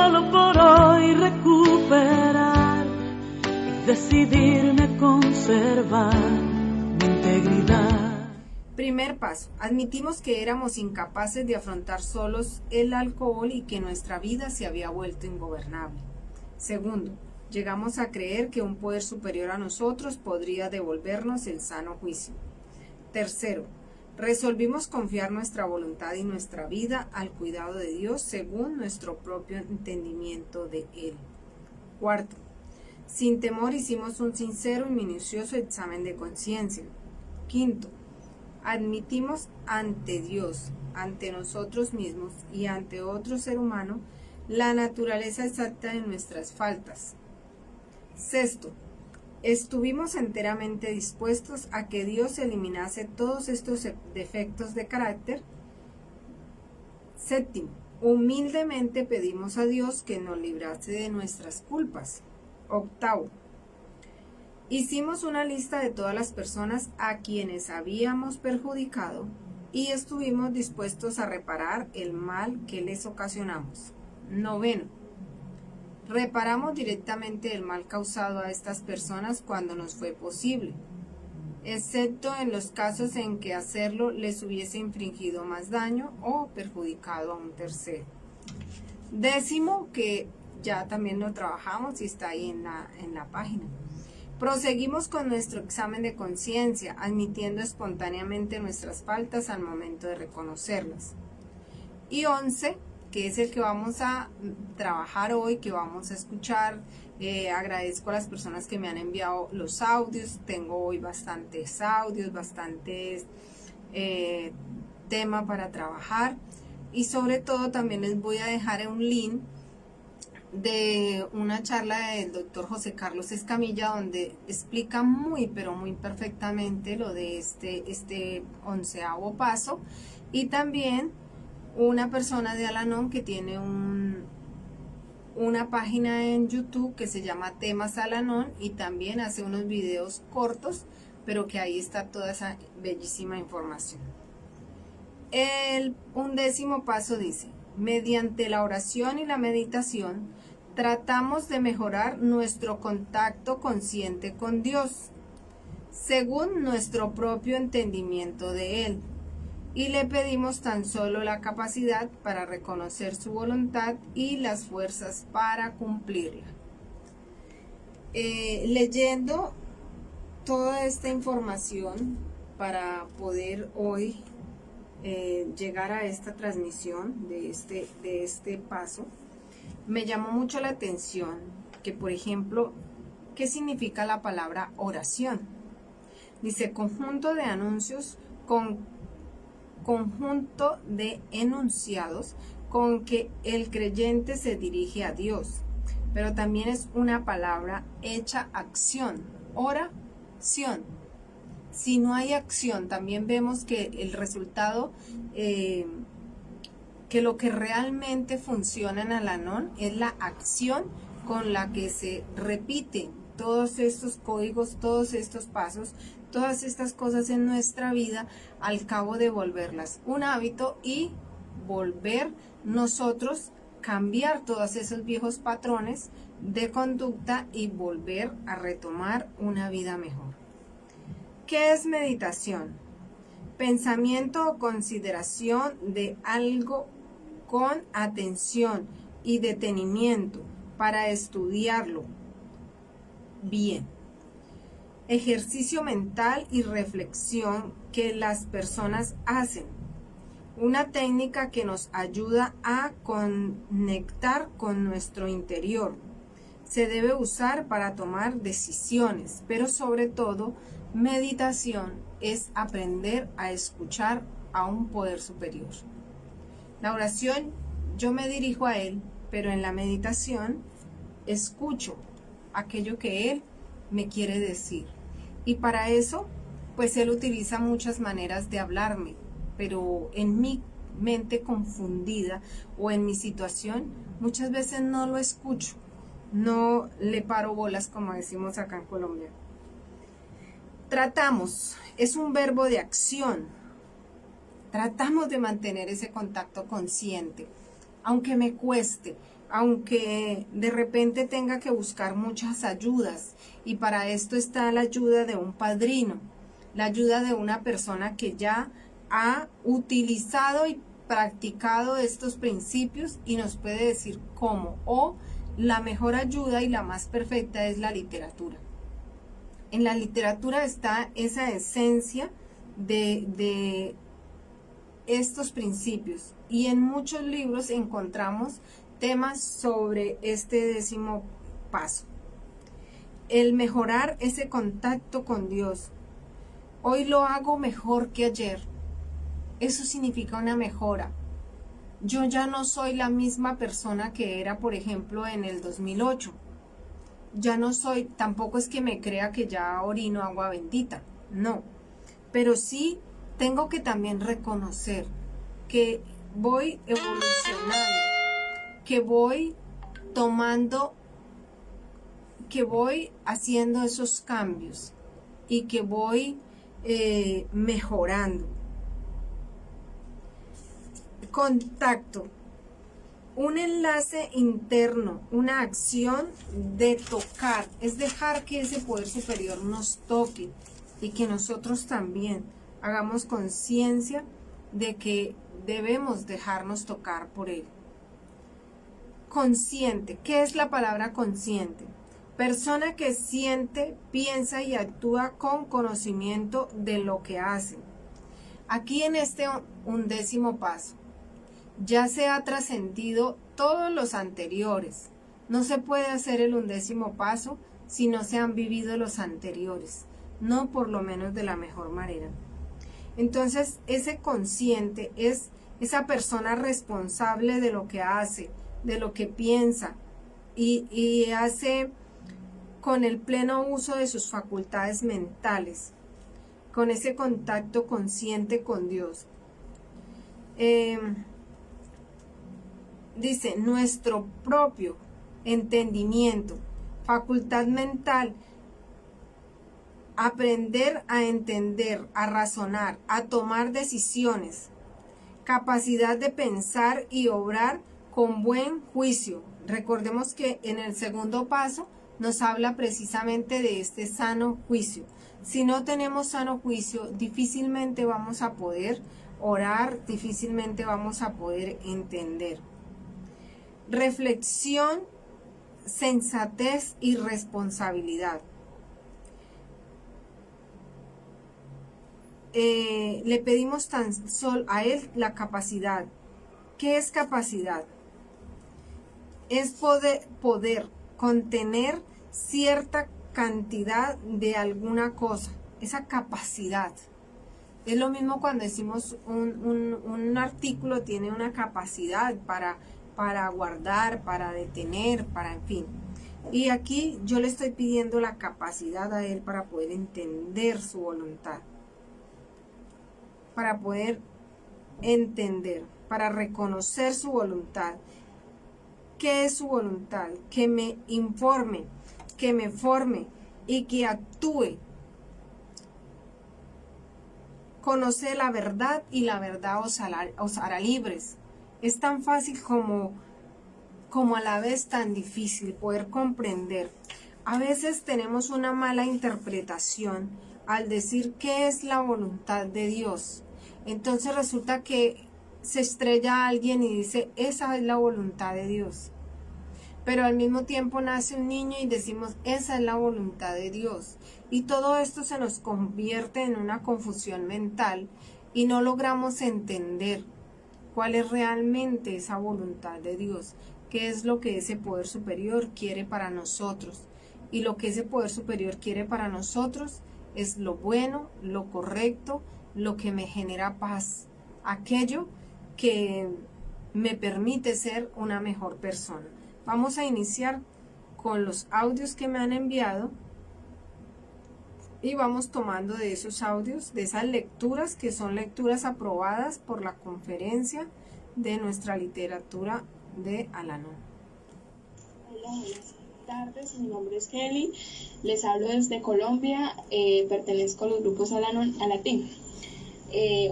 solo por hoy recuperar y decidirme conservar mi integridad. Primer paso, admitimos que éramos incapaces de afrontar solos el alcohol y que nuestra vida se había vuelto ingobernable. Segundo, llegamos a creer que un poder superior a nosotros podría devolvernos el sano juicio. Tercero, resolvimos confiar nuestra voluntad y nuestra vida al cuidado de Dios según nuestro propio entendimiento de Él. Cuarto, sin temor hicimos un sincero y minucioso examen de conciencia. Quinto, admitimos ante Dios, ante nosotros mismos y ante otro ser humano la naturaleza exacta de nuestras faltas. Sexto, estuvimos enteramente dispuestos a que Dios eliminase todos estos defectos de carácter. Séptimo, humildemente pedimos a Dios que nos librase de nuestras culpas. Octavo, hicimos una lista de todas las personas a quienes habíamos perjudicado y estuvimos dispuestos a reparar el mal que les ocasionamos. Noveno, reparamos directamente el mal causado a estas personas cuando nos fue posible, excepto en los casos en que hacerlo les hubiese infringido más daño o perjudicado a un tercero. Décimo, que ya también lo trabajamos y está ahí en la página. Proseguimos con nuestro examen de conciencia, admitiendo espontáneamente nuestras faltas al momento de reconocerlas. Y 11, que es el que vamos a trabajar hoy, que vamos a escuchar. Agradezco a las personas que me han enviado los audios. Tengo hoy bastantes audios, bastantes temas para trabajar. Y sobre todo también les voy a dejar un link de una charla del doctor José Carlos Escamilla, donde explica muy, pero muy perfectamente lo de este 11º paso. Y también una persona de Al-Anon que tiene una página en YouTube que se llama Temas Al-Anon y también hace unos videos cortos, pero que ahí está toda esa bellísima información. El 11º paso dice: mediante la oración y la meditación tratamos de mejorar nuestro contacto consciente con Dios, según nuestro propio entendimiento de Él. Y le pedimos tan solo la capacidad para reconocer su voluntad y las fuerzas para cumplirla. Leyendo toda esta información para poder hoy llegar a esta transmisión de este paso, me llamó mucho la atención que, por ejemplo, ¿qué significa la palabra oración? Dice: conjunto de anuncios conjunto de enunciados con que el creyente se dirige a Dios, pero también es una palabra hecha acción, oración. Si no hay acción, también vemos que el resultado, que lo que realmente funciona en Al-Anon es la acción con la que se repiten todos estos códigos, todos estos pasos, todas estas cosas en nuestra vida, al cabo de volverlas un hábito y volver nosotros cambiar todos esos viejos patrones de conducta y volver a retomar una vida mejor. ¿Qué es meditación? Pensamiento o consideración de algo con atención y detenimiento para estudiarlo bien. Ejercicio mental y reflexión que las personas hacen. Una técnica que nos ayuda a conectar con nuestro interior. Se debe usar para tomar decisiones, pero sobre todo, meditación es aprender a escuchar a un poder superior. La oración, yo me dirijo a Él, pero en la meditación escucho aquello que Él me quiere decir. Y para eso, pues Él utiliza muchas maneras de hablarme, pero en mi mente confundida o en mi situación, muchas veces no lo escucho, no le paro bolas, como decimos acá en Colombia. Tratamos, es un verbo de acción. Tratamos de mantener ese contacto consciente, aunque me cueste, aunque de repente tenga que buscar muchas ayudas, y para esto está la ayuda de un padrino, la ayuda de una persona que ya ha utilizado y practicado estos principios y nos puede decir cómo. O la mejor ayuda y la más perfecta es la literatura. En la literatura está esa esencia de estos principios, y en muchos libros encontramos temas sobre este 10º paso. El mejorar ese contacto con Dios. Hoy lo hago mejor que ayer. Eso significa una mejora. Yo ya no soy la misma persona que era, por ejemplo, en el 2008. Ya no soy, tampoco es que me crea que ya orino agua bendita, no. Pero sí tengo que también reconocer que voy evolucionando, que voy tomando, que voy haciendo esos cambios y que voy mejorando. Contacto, un enlace interno, una acción de tocar, es dejar que ese poder superior nos toque y que nosotros también hagamos conciencia de que debemos dejarnos tocar por él. Consciente, ¿qué es la palabra consciente? Persona que siente, piensa y actúa con conocimiento de lo que hace. Aquí en este 11º paso, ya se ha trascendido todos los anteriores. No se puede hacer el 11º paso si no se han vivido los anteriores, no por lo menos de la mejor manera. Entonces, ese consciente es esa persona responsable de lo que hace, de lo que piensa, y hace con el pleno uso de sus facultades mentales, con ese contacto consciente con Dios. Dice, nuestro propio entendimiento, facultad mental, aprender a entender, a razonar, a tomar decisiones, capacidad de pensar y obrar con buen juicio. Recordemos que en el 2º paso nos habla precisamente de este sano juicio. Si no tenemos sano juicio, difícilmente vamos a poder orar, difícilmente vamos a poder entender. Reflexión, sensatez y responsabilidad. Le pedimos tan solo a él la capacidad. ¿Qué es capacidad? Es poder contener cierta cantidad de alguna cosa, esa capacidad. Es lo mismo cuando decimos un artículo tiene una capacidad para guardar, para detener, para en fin. Y aquí yo le estoy pidiendo la capacidad a él para poder entender su voluntad, para poder entender, para reconocer su voluntad. ¿Qué es su voluntad? Que me informe, que me forme y que actúe. Conoce la verdad y la verdad os hará libres. Es tan fácil como a la vez tan difícil poder comprender. A veces tenemos una mala interpretación al decir qué es la voluntad de Dios. Entonces resulta que se estrella alguien y dice, esa es la voluntad de Dios. Pero al mismo tiempo nace un niño y decimos, esa es la voluntad de Dios. Y todo esto se nos convierte en una confusión mental y no logramos entender cuál es realmente esa voluntad de Dios, qué es lo que ese poder superior quiere para nosotros. Y lo que ese poder superior quiere para nosotros es lo bueno, lo correcto, lo que me genera paz, aquello que me permite ser una mejor persona. Vamos a iniciar con los audios que me han enviado y vamos tomando de esos audios, de esas lecturas que son lecturas aprobadas por la conferencia de nuestra literatura de Al-Anon. Hola, buenas tardes, mi nombre es Kelly, les hablo desde Colombia, pertenezco a los grupos Al-Anon Alatín.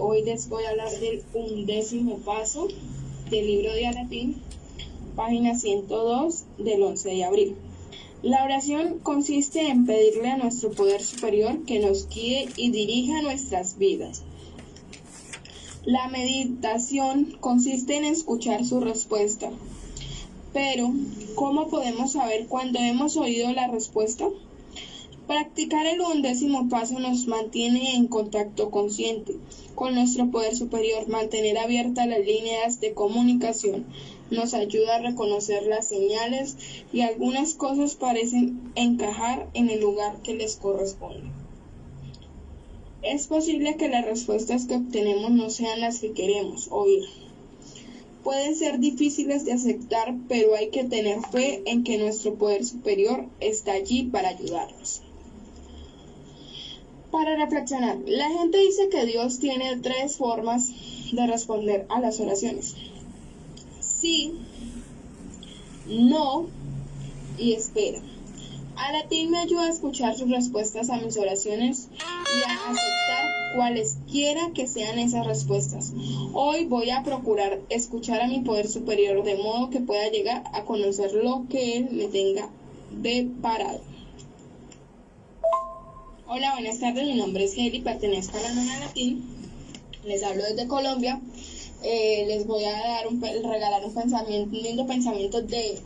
Hoy les voy a hablar del 11º paso del libro de Alatín. página 102 del 11 de abril. La oración consiste en pedirle a nuestro poder superior que nos guíe y dirija nuestras vidas. La meditación consiste en escuchar su respuesta. Pero, ¿cómo podemos saber cuándo hemos oído la respuesta? Practicar el 11º paso nos mantiene en contacto consciente con nuestro poder superior. Mantener abiertas las líneas de comunicación nos ayuda a reconocer las señales y algunas cosas parecen encajar en el lugar que les corresponde. Es posible que las respuestas que obtenemos no sean las que queremos oír. Pueden ser difíciles de aceptar, pero hay que tener fe en que nuestro poder superior está allí para ayudarnos. Para reflexionar, la gente dice que Dios tiene 3 formas de responder a las oraciones: sí, no y espera. Alatín me ayuda a escuchar sus respuestas a mis oraciones y a aceptar cualesquiera que sean esas respuestas. Hoy voy a procurar escuchar a mi poder superior de modo que pueda llegar a conocer lo que Él me tenga deparado. Hola, buenas tardes, mi nombre es Heli, pertenezco a la Nona Latín, les hablo desde Colombia. Les voy a regalar un lindo pensamiento del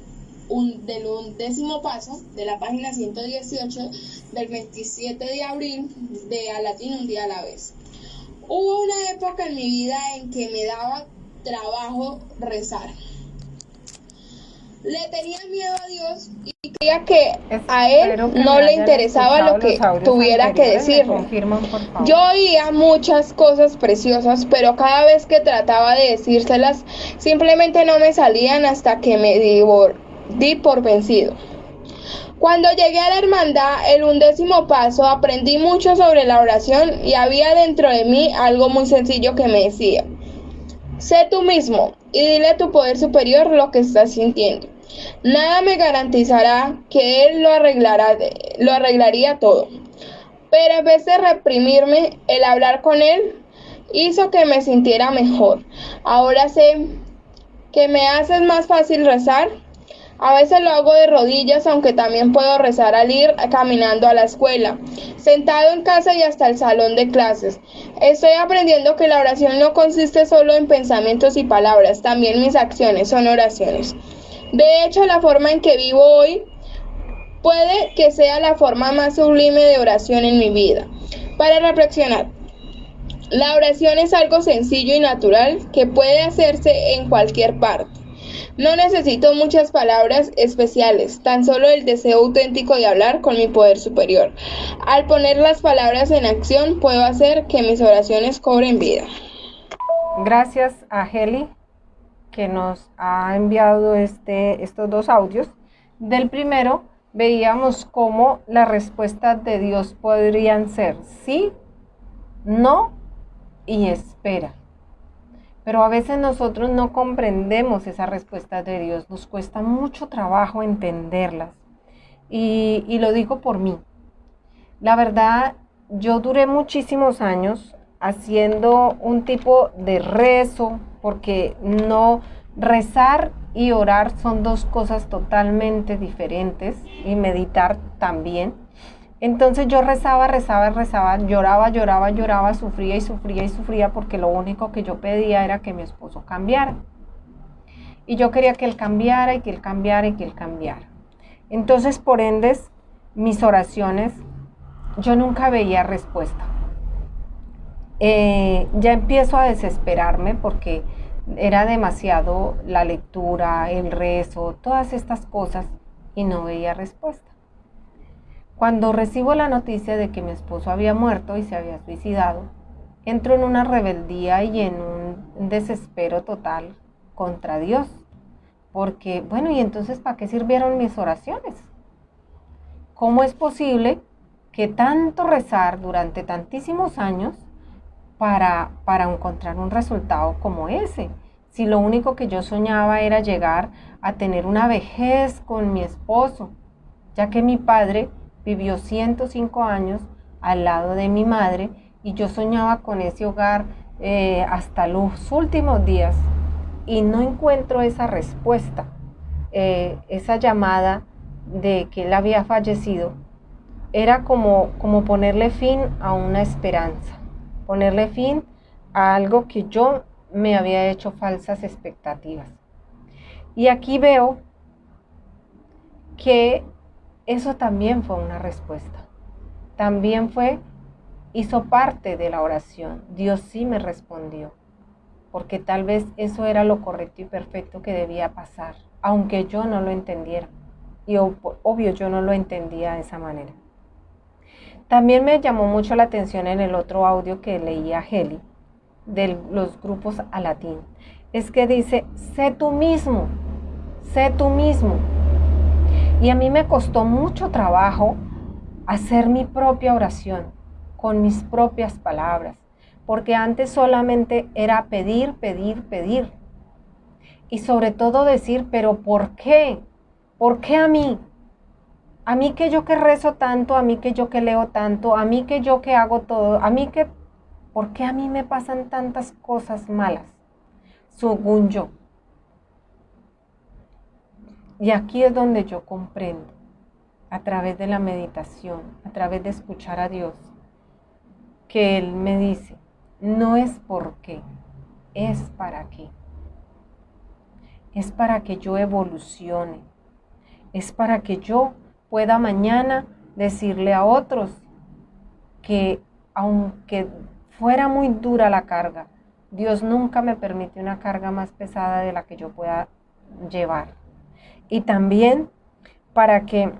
11º paso de la página 118 del 27 de abril de Alatín, un día a la vez. Hubo una época en mi vida en que me daba trabajo rezar. Le tenía miedo a Dios y creía que a Él no le interesaba lo que tuviera que decirme. Yo oía muchas cosas preciosas, pero cada vez que trataba de decírselas, simplemente no me salían hasta que me di por vencido. Cuando llegué a la hermandad, el 11º paso, aprendí mucho sobre la oración y había dentro de mí algo muy sencillo que me decía: sé tú mismo y dile a tu poder superior lo que estás sintiendo. Nada me garantizará que Él lo arreglaría todo. Pero en vez de reprimirme, el hablar con Él hizo que me sintiera mejor. Ahora sé que me hace más fácil rezar. A veces lo hago de rodillas, aunque también puedo rezar al ir caminando a la escuela, sentado en casa y hasta el salón de clases. Estoy aprendiendo que la oración no consiste solo en pensamientos y palabras, también mis acciones son oraciones. De hecho, la forma en que vivo hoy puede que sea la forma más sublime de oración en mi vida. Para reflexionar, la oración es algo sencillo y natural que puede hacerse en cualquier parte. No necesito muchas palabras especiales, tan solo el deseo auténtico de hablar con mi poder superior. Al poner las palabras en acción, puedo hacer que mis oraciones cobren vida. Gracias a Heli, que nos ha enviado estos 2 audios. Del primero, veíamos cómo las respuestas de Dios podrían ser sí, no y espera. Pero a veces nosotros no comprendemos esas respuestas de Dios, nos cuesta mucho trabajo entenderlas. Y lo digo por mí. La verdad, yo duré muchísimos años haciendo un tipo de rezo, porque no, rezar y orar son 2 cosas totalmente diferentes, y meditar también. Entonces yo rezaba, lloraba, sufría, porque lo único que yo pedía era que mi esposo cambiara. Y yo quería que él cambiara, y que él cambiara. Entonces, por ende, mis oraciones, yo nunca veía respuesta. Ya empiezo a desesperarme porque era demasiado la lectura, el rezo, todas estas cosas, y no veía respuesta. Cuando recibo la noticia de que mi esposo había muerto y se había suicidado, entro en una rebeldía y en un desespero total contra Dios. Porque, bueno, ¿y entonces para qué sirvieron mis oraciones? ¿Cómo es posible que tanto rezar durante tantísimos años para encontrar un resultado como ese? Si lo único que yo soñaba era llegar a tener una vejez con mi esposo, ya que mi padre vivió 105 años al lado de mi madre y yo soñaba con ese hogar hasta los últimos días, y no encuentro esa respuesta. esa llamada de que él había fallecido, era como ponerle fin a una esperanza, ponerle fin a algo que yo me había hecho falsas expectativas. Y aquí veo que eso también fue una respuesta, también hizo parte de la oración. Dios sí me respondió, porque tal vez eso era lo correcto y perfecto que debía pasar, aunque yo no lo entendiera. Y obvio, yo no lo entendía de esa manera. También me llamó mucho la atención en el otro audio que leía Heli, de los grupos a latín. Es que dice, sé tú mismo, sé tú mismo. Y a mí me costó mucho trabajo hacer mi propia oración, con mis propias palabras, porque antes solamente era pedir, pedir, pedir. Y sobre todo decir, pero ¿por qué? ¿Por qué a mí? A mí que yo que rezo tanto, a mí que yo que leo tanto, a mí que yo que hago todo, ¿por qué a mí me pasan tantas cosas malas? Según yo. Y aquí es donde yo comprendo, a través de la meditación, a través de escuchar a Dios, que Él me dice, no es por qué, es para qué. Es para que yo evolucione, es para que yo pueda mañana decirle a otros que aunque fuera muy dura la carga, Dios nunca me permite una carga más pesada de la que yo pueda llevar. Y también para que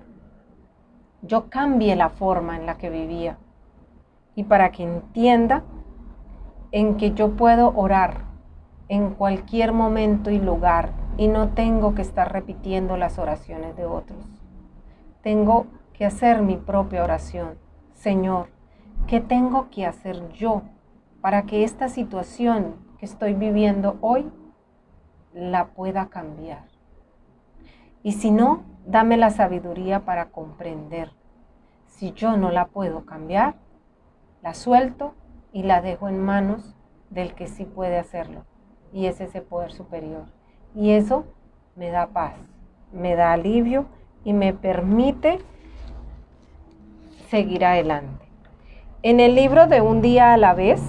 yo cambie la forma en la que vivía y para que entienda en que yo puedo orar en cualquier momento y lugar y no tengo que estar repitiendo las oraciones de otros. Tengo que hacer mi propia oración. Señor, ¿qué tengo que hacer yo para que esta situación que estoy viviendo hoy la pueda cambiar? Y si no, dame la sabiduría para comprender. Si yo no la puedo cambiar, la suelto y la dejo en manos del que sí puede hacerlo. Y es ese poder superior. Y eso me da paz, me da alivio y me permite seguir adelante. En el libro de Un día a la vez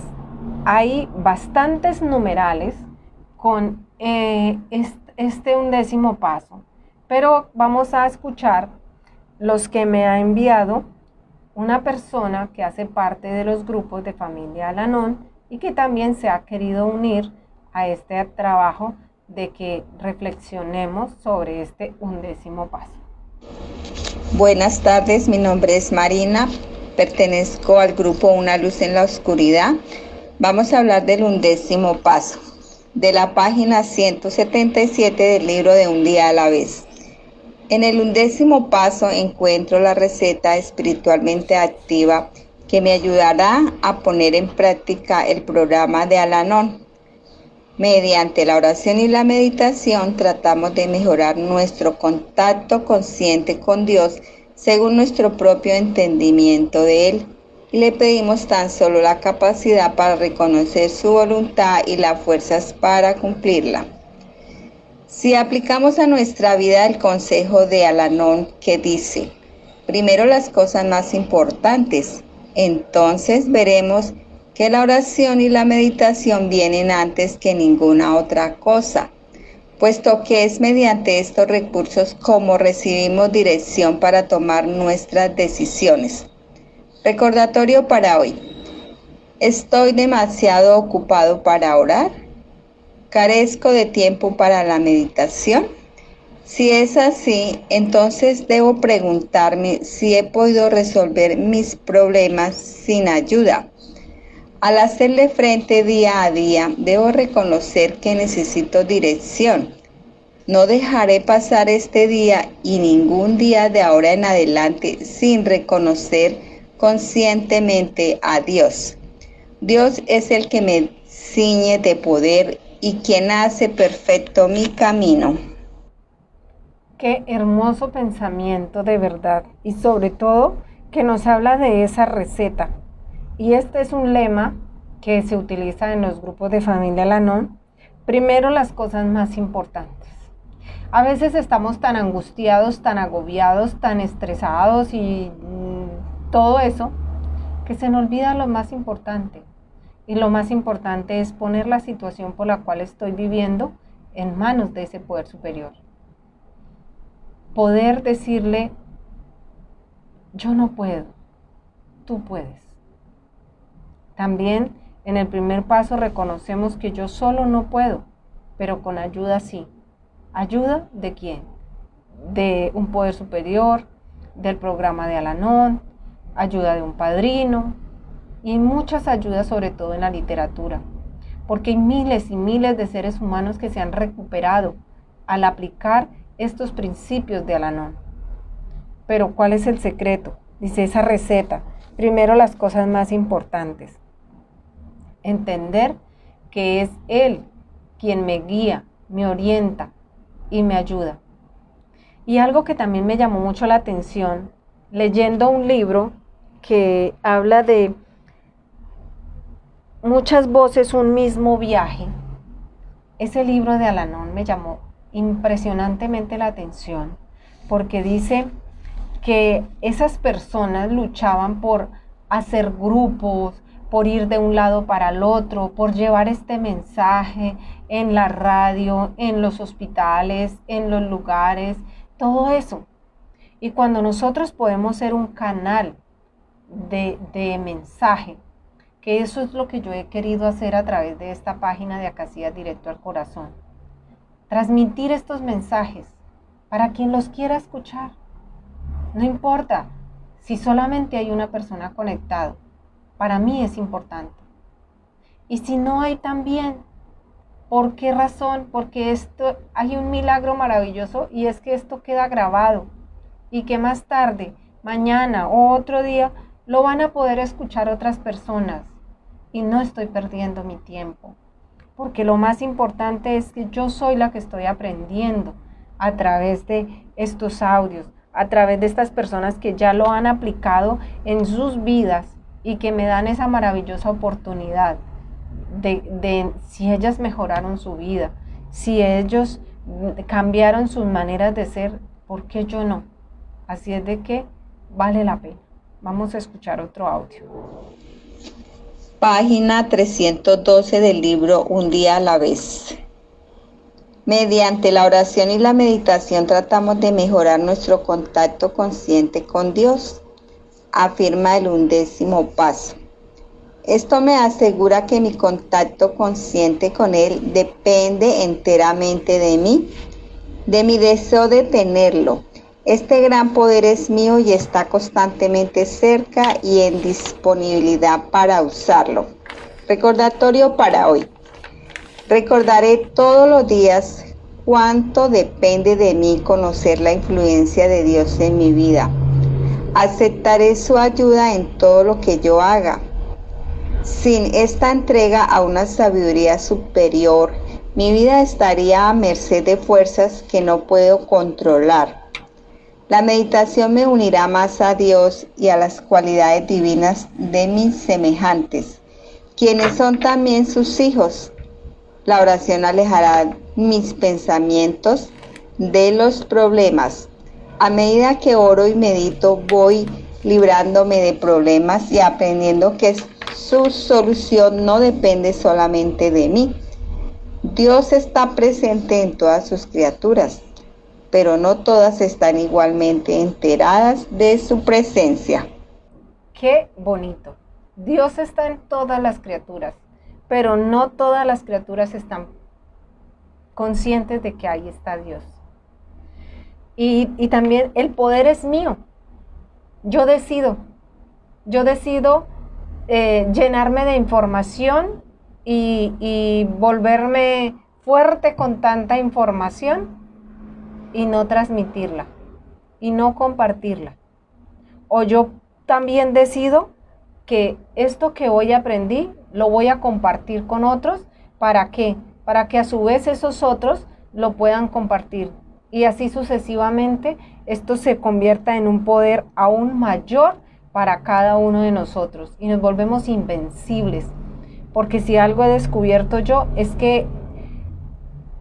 hay bastantes numerales con este 11º paso, pero vamos a escuchar los que me ha enviado una persona que hace parte de los grupos de Familia Al-Anon y que también se ha querido unir a este trabajo de que reflexionemos sobre este 11º paso. Buenas tardes, mi nombre es Marina, pertenezco al grupo Una Luz en la Oscuridad. Vamos a hablar del 11º paso, de la página 177 del libro de Un día a la vez. En el 11º paso encuentro la receta espiritualmente activa que me ayudará a poner en práctica el programa de Al-Anon. Mediante la oración y la meditación tratamos de mejorar nuestro contacto consciente con Dios según nuestro propio entendimiento de Él y le pedimos tan solo la capacidad para reconocer su voluntad y las fuerzas para cumplirla. Si aplicamos a nuestra vida el consejo de Al-Anon que dice, primero las cosas más importantes, entonces veremos que la oración y la meditación vienen antes que ninguna otra cosa, puesto que es mediante estos recursos como recibimos dirección para tomar nuestras decisiones. Recordatorio para hoy. ¿Estoy demasiado ocupado para orar? ¿Carezco de tiempo para la meditación? Si es así, entonces debo preguntarme si he podido resolver mis problemas sin ayuda. Al hacerle frente día a día, debo reconocer que necesito dirección. No dejaré pasar este día y ningún día de ahora en adelante sin reconocer conscientemente a Dios. Dios es el que me ciñe de poder y quien hace perfecto mi camino. Qué hermoso pensamiento de verdad y sobre todo que nos habla de esa receta. Y este es un lema que se utiliza en los grupos de Familia Al-Anon. Primero las cosas más importantes. A veces estamos tan angustiados, tan agobiados, tan estresados y todo eso, que se nos olvida lo más importante. Y lo más importante es poner la situación por la cual estoy viviendo en manos de ese poder superior. Poder decirle, yo no puedo, tú puedes. También en el primer paso reconocemos que yo solo no puedo, pero con ayuda sí. ¿Ayuda de quién? De un poder superior, del programa de Al-Anon, ayuda de un padrino y muchas ayudas, sobre todo en la literatura, porque hay miles y miles de seres humanos que se han recuperado al aplicar estos principios de Al-Anon. Pero ¿cuál es el secreto? Dice esa receta. Primero, las cosas más importantes. Entender que es Él quien me guía, me orienta y me ayuda. Y algo que también me llamó mucho la atención, leyendo un libro que habla de muchas voces, un mismo viaje. Ese libro de Al-Anon me llamó impresionantemente la atención, porque dice que esas personas luchaban por hacer grupos, por ir de un lado para el otro, por llevar este mensaje en la radio, en los hospitales, en los lugares, todo eso. Y cuando nosotros podemos ser un canal de mensaje, que eso es lo que yo he querido hacer a través de esta página de Acacias Directo al Corazón. Transmitir estos mensajes para quien los quiera escuchar. No importa si solamente hay una persona conectada. Para mí es importante. Y si no hay también, ¿por qué razón? Porque hay un milagro maravilloso y es que esto queda grabado y que más tarde, mañana o otro día, lo van a poder escuchar otras personas y no estoy perdiendo mi tiempo. Porque lo más importante es que yo soy la que estoy aprendiendo a través de estos audios, a través de estas personas que ya lo han aplicado en sus vidas y que me dan esa maravillosa oportunidad de si ellas mejoraron su vida, si ellos cambiaron sus maneras de ser, ¿por qué yo no? Así es de que vale la pena. Vamos a escuchar otro audio. Página 312 del libro Un día a la vez. Mediante la oración y la meditación tratamos de mejorar nuestro contacto consciente con Dios, afirma el 11º paso. Esto me asegura que mi contacto consciente con Él depende enteramente de mí, de mi deseo de tenerlo. Este gran poder es mío y está constantemente cerca y en disponibilidad para usarlo. Recordatorio para hoy. Recordaré todos los días cuánto depende de mí conocer la influencia de Dios en mi vida. Aceptaré su ayuda en todo lo que yo haga. Sin esta entrega a una sabiduría superior, mi vida estaría a merced de fuerzas que no puedo controlar. La meditación me unirá más a Dios y a las cualidades divinas de mis semejantes, quienes son también sus hijos. La oración alejará mis pensamientos de los problemas. A medida que oro y medito, voy librándome de problemas y aprendiendo que su solución no depende solamente de mí. Dios está presente en todas sus criaturas, pero no todas están igualmente enteradas de su presencia. Qué bonito. Dios está en todas las criaturas, pero no todas las criaturas están conscientes de que ahí está Dios. Y también el poder es mío. Yo decido llenarme de información y volverme fuerte con tanta información y no transmitirla y no compartirla. O yo también decido que esto que hoy aprendí lo voy a compartir con otros. ¿Para qué? Para que a su vez esos otros lo puedan compartir. Y así sucesivamente esto se convierta en un poder aún mayor para cada uno de nosotros. Y nos volvemos invencibles. Porque si algo he descubierto yo es que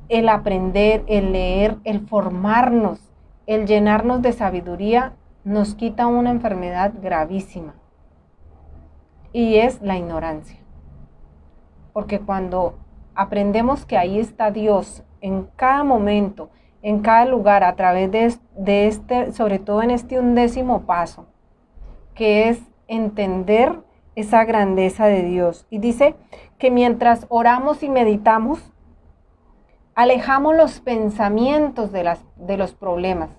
el aprender, el leer, el formarnos, el llenarnos de sabiduría, nos quita una enfermedad gravísima, y es la ignorancia. Porque cuando aprendemos que ahí está Dios en cada momento, en cada lugar, a través de este, sobre todo en este 11º paso, que es entender esa grandeza de Dios. Y dice que mientras oramos y meditamos, alejamos los pensamientos de los problemas.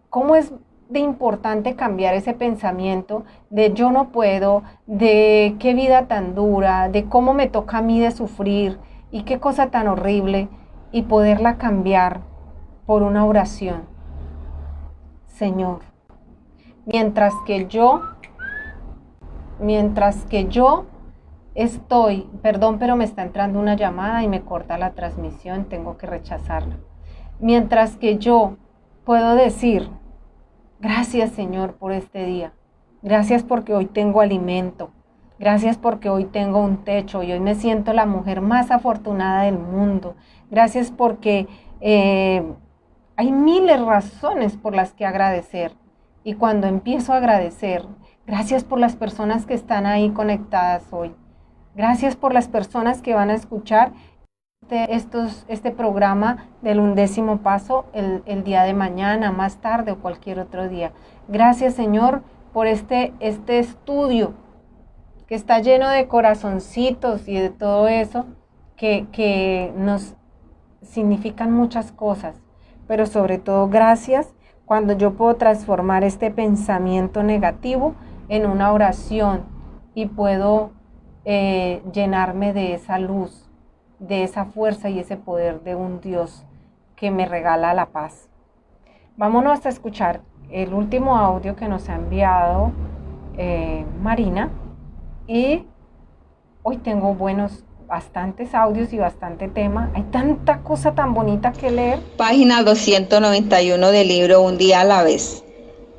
¿Cómo es de importante cambiar ese pensamiento de yo no puedo, de qué vida tan dura, de cómo me toca a mí de sufrir y qué cosa tan horrible, y poderla cambiar por una oración? Señor, mientras que yo estoy, perdón, pero me está entrando una llamada y me corta la transmisión, tengo que rechazarla. Mientras que yo puedo decir, gracias Señor por este día, gracias porque hoy tengo alimento, gracias porque hoy tengo un techo y hoy me siento la mujer más afortunada del mundo, gracias porque hay miles de razones por las que agradecer. Y cuando empiezo a agradecer, gracias por las personas que están ahí conectadas hoy, gracias por las personas que van a escuchar este programa del 11º paso el día de mañana, más tarde o cualquier otro día. Gracias Señor por este estudio que está lleno de corazoncitos y de todo eso que nos significan muchas cosas, pero sobre todo gracias cuando yo puedo transformar este pensamiento negativo en una oración y puedo llenarme de esa luz, de esa fuerza y ese poder de un Dios que me regala la paz. Vámonos a escuchar el último audio que nos ha enviado Marina, y hoy tengo bastantes audios y bastante tema. Hay tanta cosa tan bonita que leer. Página 291 del libro Un día a la vez.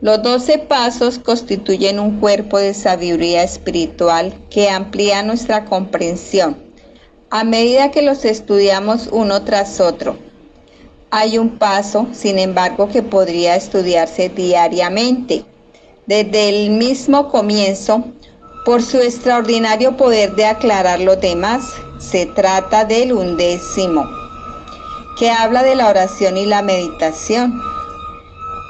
Los 12 pasos constituyen un cuerpo de sabiduría espiritual que amplía nuestra comprensión a medida que los estudiamos uno tras otro. Hay un paso, sin embargo, que podría estudiarse diariamente, desde el mismo comienzo, por su extraordinario poder de aclarar los demás. Se trata del 11º, que habla de la oración y la meditación.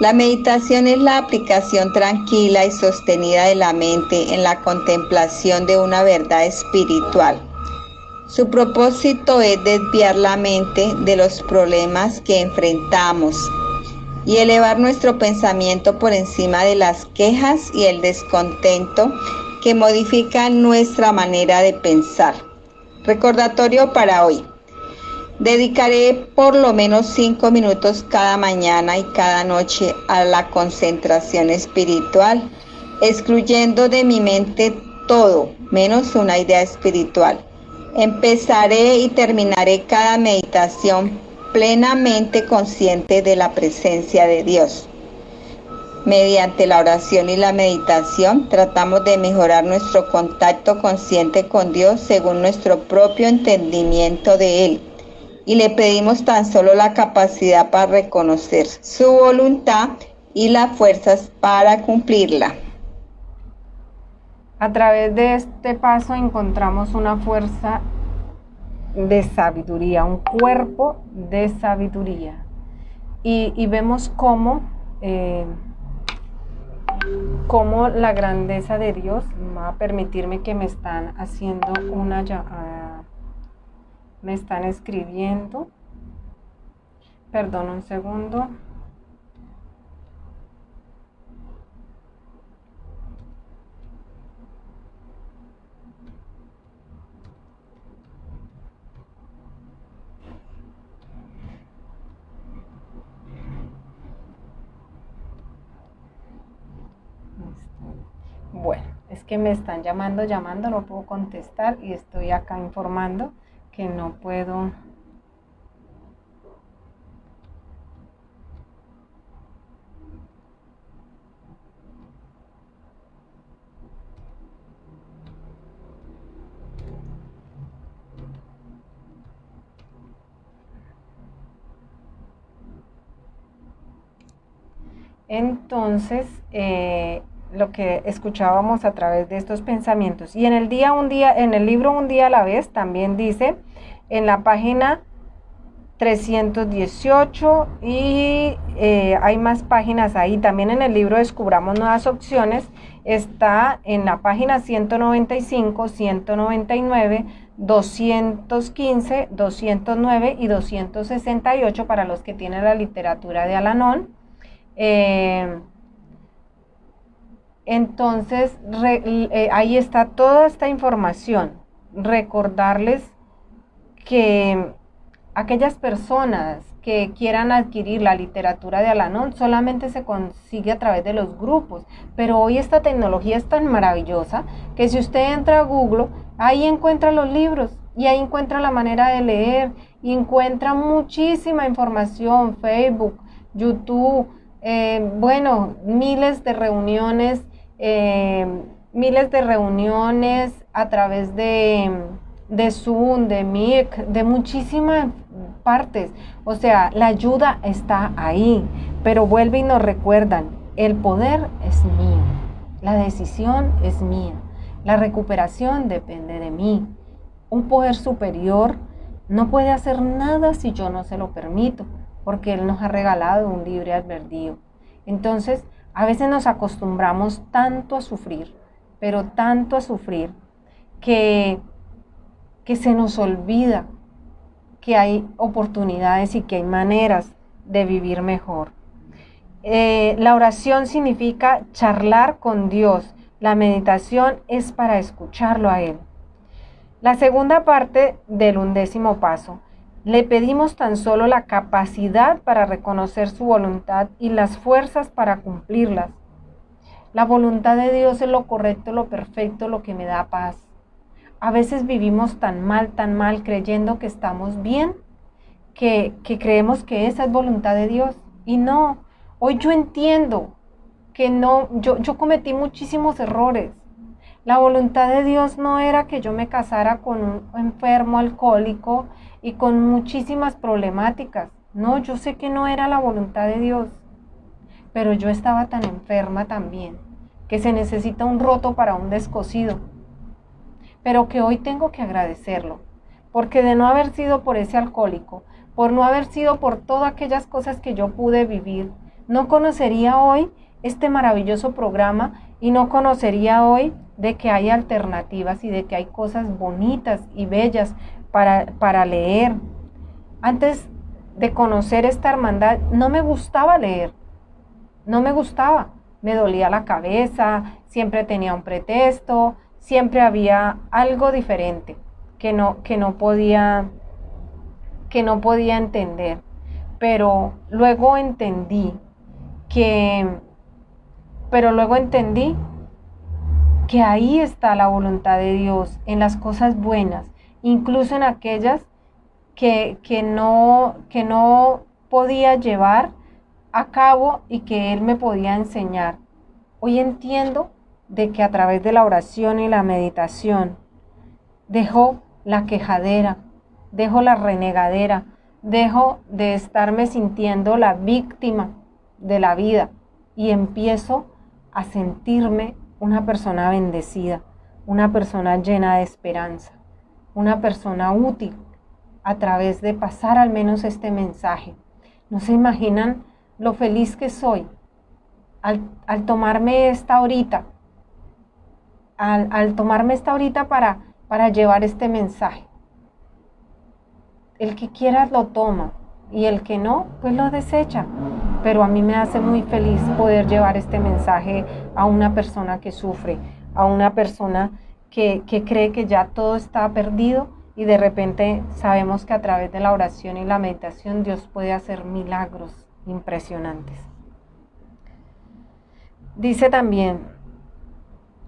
La meditación es la aplicación tranquila y sostenida de la mente en la contemplación de una verdad espiritual. Su propósito es desviar la mente de los problemas que enfrentamos y elevar nuestro pensamiento por encima de las quejas y el descontento que modifican nuestra manera de pensar. Recordatorio para hoy. Dedicaré por lo menos 5 minutos cada mañana y cada noche a la concentración espiritual, excluyendo de mi mente todo menos una idea espiritual. Empezaré y terminaré cada meditación plenamente consciente de la presencia de Dios. Mediante la oración y la meditación tratamos de mejorar nuestro contacto consciente con Dios según nuestro propio entendimiento de Él, y le pedimos tan solo la capacidad para reconocer su voluntad y las fuerzas para cumplirla. A través de este paso encontramos una fuerza de sabiduría, un cuerpo de sabiduría. Y vemos cómo la grandeza de Dios va a permitirme que me están haciendo me están escribiendo. Perdón, un segundo. Bueno, es que me están llamando, no puedo contestar y estoy acá informando que no puedo. Entonces, lo que escuchábamos a través de estos pensamientos. Y en el libro Un día a la vez, también dice, en la página 318, y hay más páginas ahí. También en el libro Descubramos Nuevas Opciones, está en la página 195, 199, 215, 209 y 268 para los que tienen la literatura de Al-Anon. Entonces, ahí está toda esta información. Recordarles que aquellas personas que quieran adquirir la literatura de Al-Anon solamente se consigue a través de los grupos, pero hoy esta tecnología es tan maravillosa que si usted entra a Google, ahí encuentra los libros y ahí encuentra la manera de leer y encuentra muchísima información, Facebook, YouTube, miles de reuniones a través de Zoom, de Meet, de muchísimas partes. O sea, la ayuda está ahí, pero vuelve y nos recuerdan, el poder es mío, la decisión es mía, la recuperación depende de mí. Un poder superior no puede hacer nada si yo no se lo permito, porque Él nos ha regalado un libre albedrío. Entonces, a veces nos acostumbramos tanto a sufrir, pero tanto a sufrir, que se nos olvida que hay oportunidades y que hay maneras de vivir mejor. La oración significa charlar con Dios. La meditación es para escucharlo a Él. La segunda parte del 11º paso. Le pedimos tan solo la capacidad para reconocer su voluntad y las fuerzas para cumplirlas. La voluntad de Dios es lo correcto, lo perfecto, lo que me da paz. A veces vivimos tan mal, creyendo que estamos bien, que creemos que esa es voluntad de Dios. Y no, hoy yo entiendo que no, yo cometí muchísimos errores. La voluntad de Dios no era que yo me casara con un enfermo alcohólico y con muchísimas problemáticas. No, yo sé que no era la voluntad de Dios, pero yo estaba tan enferma también, que se necesita un roto para un descosido. Pero que hoy tengo que agradecerlo, porque de no haber sido por ese alcohólico, por no haber sido por todas aquellas cosas que yo pude vivir, no conocería hoy este maravilloso programa y no conocería hoy de que hay alternativas y de que hay cosas bonitas y bellas para leer. Antes de conocer esta hermandad, no me gustaba leer, me dolía la cabeza, siempre tenía un pretexto, siempre había algo diferente que no podía entender. Pero luego entendí que ahí está la voluntad de Dios, en las cosas buenas, incluso en aquellas que no podía llevar a cabo y que Él me podía enseñar. Hoy entiendo de que a través de la oración y la meditación dejo la quejadera, dejo la renegadera, dejo de estarme sintiendo la víctima de la vida y empiezo a sentirme una persona bendecida, una persona llena de esperanza, una persona útil a través de pasar al menos este mensaje. No se imaginan lo feliz que soy al tomarme esta horita, para llevar este mensaje. El que quiera lo toma y el que no, pues lo desecha. Pero a mí me hace muy feliz poder llevar este mensaje a una persona que sufre, a una persona que cree que ya todo está perdido y de repente sabemos que a través de la oración y la meditación Dios puede hacer milagros impresionantes. Dice también,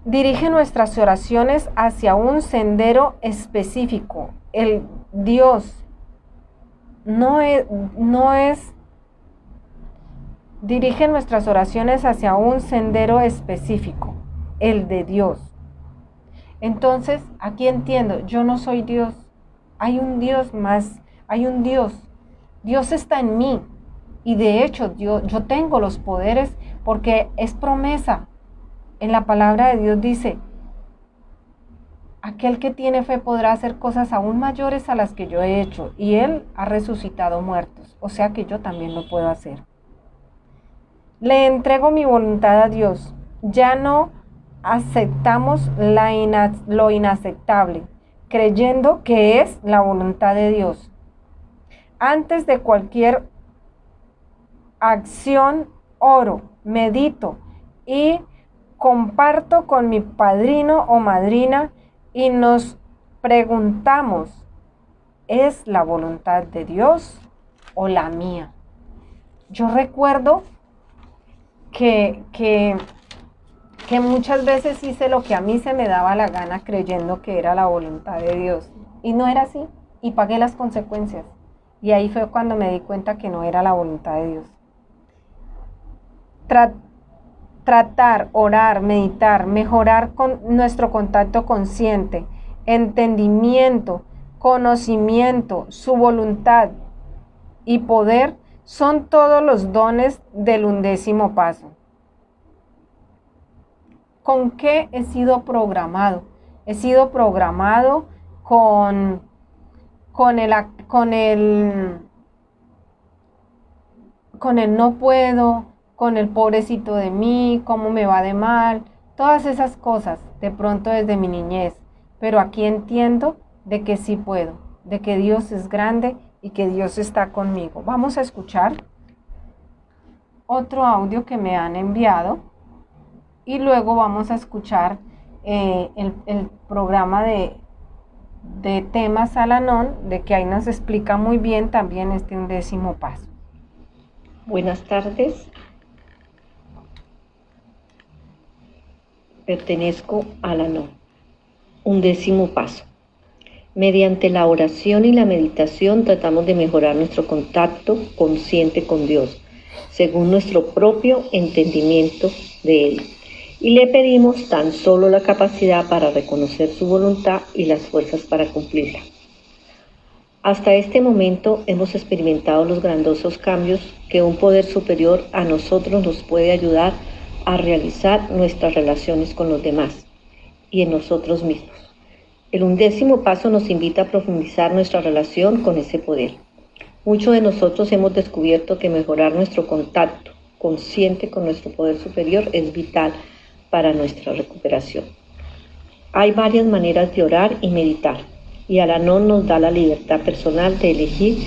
dirige nuestras oraciones hacia un sendero específico. El Dios dirige nuestras oraciones hacia un sendero específico, el de Dios. Entonces, aquí entiendo, yo no soy Dios, hay un Dios más, hay un Dios. Dios está en mí y de hecho yo tengo los poderes porque es promesa. En la palabra de Dios dice, aquel que tiene fe podrá hacer cosas aún mayores a las que yo he hecho, y Él ha resucitado muertos, o sea que yo también lo puedo hacer. Le entrego mi voluntad a Dios. Ya no aceptamos lo inaceptable, creyendo que es la voluntad de Dios. Antes de cualquier acción, oro, medito y comparto con mi padrino o madrina y nos preguntamos, ¿es la voluntad de Dios o la mía? Yo recuerdo que muchas veces hice lo que a mí se me daba la gana creyendo que era la voluntad de Dios. Y no era así. Y pagué las consecuencias. Y ahí fue cuando me di cuenta que no era la voluntad de Dios. Tratar, orar, meditar, mejorar con nuestro contacto consciente, entendimiento, conocimiento, su voluntad y poder son todos los dones del 11º paso. ¿Con qué he sido programado? He sido programado con el no puedo, con el pobrecito de mí, cómo me va de mal, todas esas cosas de pronto desde mi niñez. Pero aquí entiendo de que sí puedo, de que Dios es grande y que Dios está conmigo. Vamos a escuchar otro audio que me han enviado y luego vamos a escuchar el programa de temas Al-Anon, de que ahí nos explica muy bien también este 11º paso. Buenas tardes. Pertenezco a Al-Anon. 11º paso. Mediante la oración y la meditación tratamos de mejorar nuestro contacto consciente con Dios, según nuestro propio entendimiento de Él. Y le pedimos tan solo la capacidad para reconocer su voluntad y las fuerzas para cumplirla. Hasta este momento hemos experimentado los grandiosos cambios que un poder superior a nosotros nos puede ayudar a realizar nuestras relaciones con los demás y en nosotros mismos. El 11º paso nos invita a profundizar nuestra relación con ese poder. Muchos de nosotros hemos descubierto que mejorar nuestro contacto consciente con nuestro poder superior es vital para nuestra recuperación. Hay varias maneras de orar y meditar, y Al-Anon nos da la libertad personal de elegir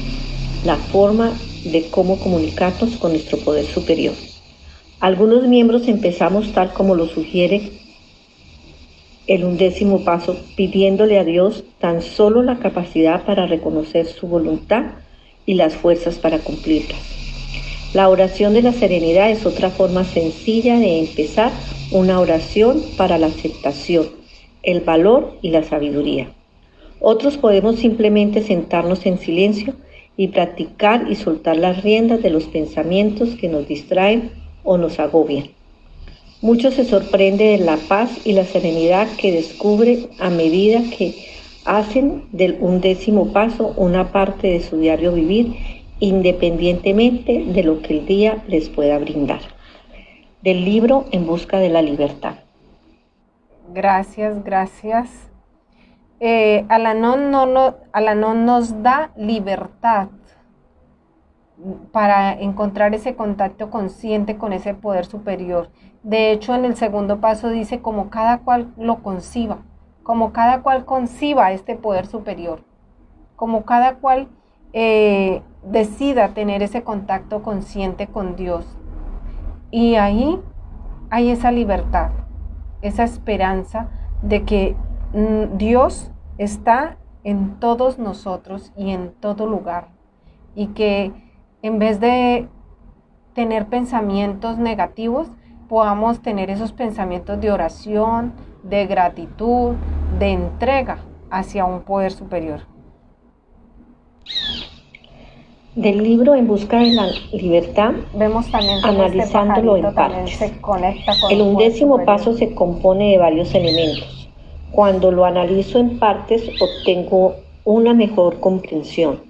la forma de cómo comunicarnos con nuestro poder superior. Algunos miembros empezamos tal como lo sugiere el 11º paso, pidiéndole a Dios tan solo la capacidad para reconocer su voluntad y las fuerzas para cumplirlas. La oración de la serenidad es otra forma sencilla de empezar una oración para la aceptación, el valor y la sabiduría. Otros podemos simplemente sentarnos en silencio y practicar y soltar las riendas de los pensamientos que nos distraen o nos agobian. Muchos se sorprenden de la paz y la serenidad que descubre a medida que hacen del 11º paso una parte de su diario vivir, independientemente de lo que el día les pueda brindar. Del libro En busca de la libertad. Gracias. Al-Anon nos da libertad para encontrar ese contacto consciente con ese poder superior. De hecho, en el 2º paso dice como cada cual lo conciba, como cada cual conciba este poder superior, como cada cual decida tener ese contacto consciente con Dios. Y ahí hay esa libertad, esa esperanza de que Dios está en todos nosotros y en todo lugar, y que en vez de tener pensamientos negativos, podamos tener esos pensamientos de oración, de gratitud, de entrega hacia un poder superior. Del libro En busca de la libertad, vemos también analizándolo en partes. El 11º paso se compone de varios elementos. Cuando lo analizo en partes, obtengo una mejor comprensión.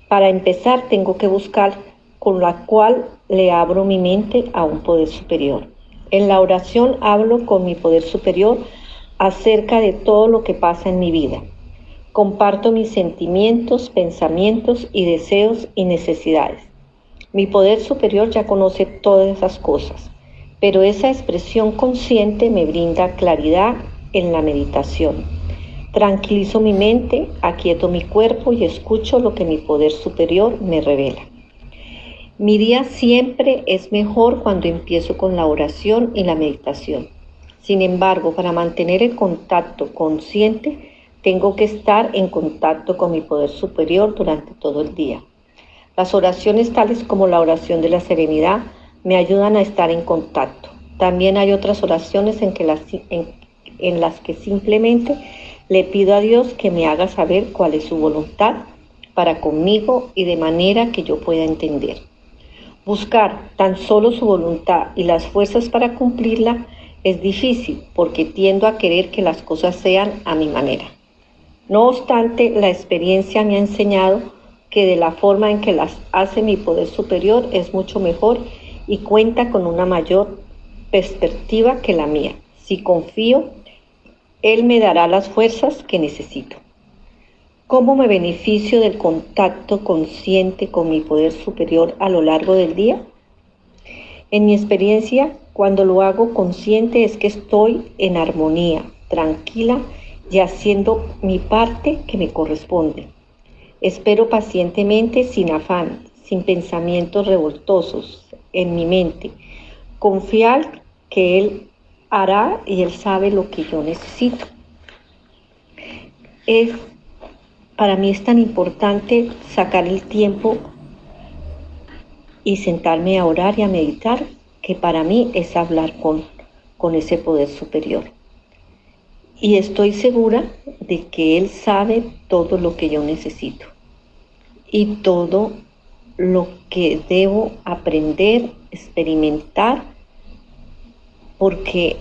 Para empezar, tengo que buscar con la cual le abro mi mente a un poder superior. En la oración hablo con mi poder superior acerca de todo lo que pasa en mi vida. Comparto mis sentimientos, pensamientos y deseos y necesidades. Mi poder superior ya conoce todas esas cosas, pero esa expresión consciente me brinda claridad en la meditación. Tranquilizo mi mente, aquieto mi cuerpo y escucho lo que mi poder superior me revela. Mi día siempre es mejor cuando empiezo con la oración y la meditación. Sin embargo, para mantener el contacto consciente, tengo que estar en contacto con mi poder superior durante todo el día. Las oraciones tales como la oración de la serenidad me ayudan a estar en contacto. También hay otras oraciones en las que simplemente le pido a Dios que me haga saber cuál es su voluntad para conmigo y de manera que yo pueda entender. Buscar tan solo su voluntad y las fuerzas para cumplirla es difícil porque tiendo a querer que las cosas sean a mi manera. No obstante, la experiencia me ha enseñado que de la forma en que las hace mi poder superior es mucho mejor y cuenta con una mayor perspectiva que la mía. Si confío, Él me dará las fuerzas que necesito. ¿Cómo me beneficio del contacto consciente con mi poder superior a lo largo del día? En mi experiencia, cuando lo hago consciente es que estoy en armonía, tranquila y haciendo mi parte que me corresponde. Espero pacientemente, sin afán, sin pensamientos revoltosos en mi mente. Confiar que Él hará y Él sabe lo que yo necesito. Para mí es tan importante sacar el tiempo y sentarme a orar y a meditar, que para mí es hablar con ese poder superior. Y estoy segura de que Él sabe todo lo que yo necesito y todo lo que debo aprender, experimentar, porque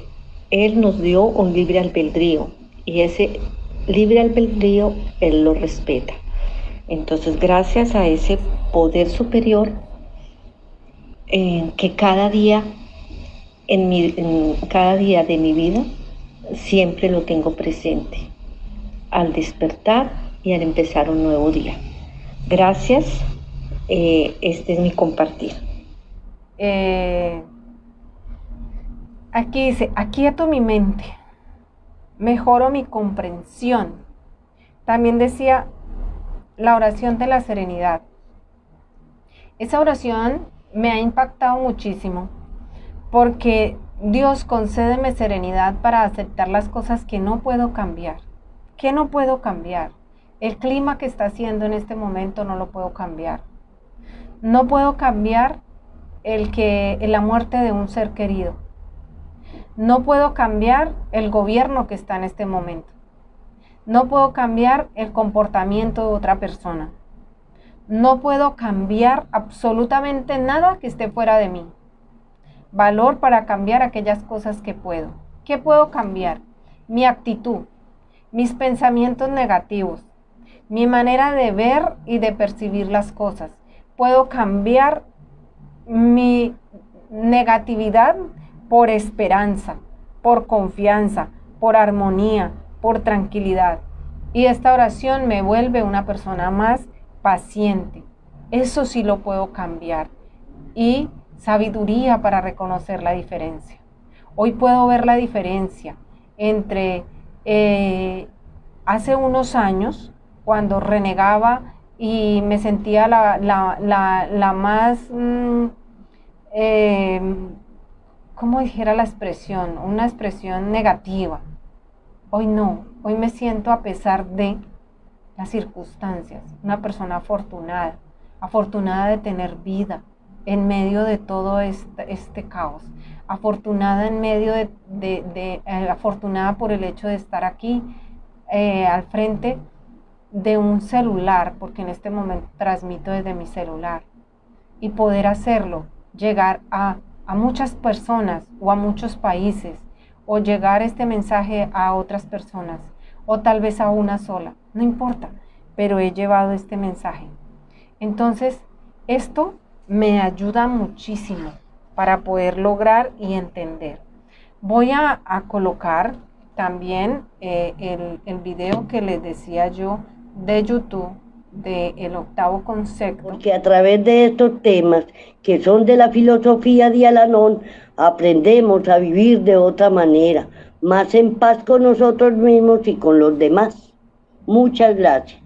Él nos dio un libre albedrío y ese libre albedrío Él lo respeta. Entonces, gracias a ese poder superior, que cada día de mi vida siempre lo tengo presente al despertar y al empezar un nuevo día. Gracias, este es mi compartir. Aquí dice, aquieto mi mente, mejoro mi comprensión. También decía la oración de la serenidad. Esa oración me ha impactado muchísimo porque Dios, concédeme serenidad para aceptar las cosas que no puedo cambiar. ¿Qué no puedo cambiar? El clima que está haciendo en este momento no lo puedo cambiar. No puedo cambiar la muerte de un ser querido. No puedo cambiar el gobierno que está en este momento. No puedo cambiar el comportamiento de otra persona. No puedo cambiar absolutamente nada que esté fuera de mí. Valor para cambiar aquellas cosas que puedo. ¿Qué puedo cambiar? Mi actitud, mis pensamientos negativos, mi manera de ver y de percibir las cosas. Puedo cambiar mi negatividad por esperanza, por confianza, por armonía, por tranquilidad. Y esta oración me vuelve una persona más paciente. Eso sí lo puedo cambiar. Y sabiduría para reconocer la diferencia. Hoy puedo ver la diferencia entre hace unos años, cuando renegaba y me sentía la más, ¿cómo dijera la expresión? Una expresión negativa. Hoy no, hoy me siento, a pesar de las circunstancias, una persona afortunada de tener vida en medio de todo este caos, afortunada en medio afortunada por el hecho de estar aquí al frente de un celular, porque en este momento transmito desde mi celular, y poder hacerlo, llegar a muchas personas o a muchos países, o llegar este mensaje a otras personas, o tal vez a una sola, no importa, pero he llevado este mensaje. Entonces, esto me ayuda muchísimo para poder lograr y entender. Voy a colocar también el video que les decía yo de YouTube, del octavo concepto. Porque a través de estos temas que son de la filosofía de Al-Anon, aprendemos a vivir de otra manera, más en paz con nosotros mismos y con los demás. Muchas gracias.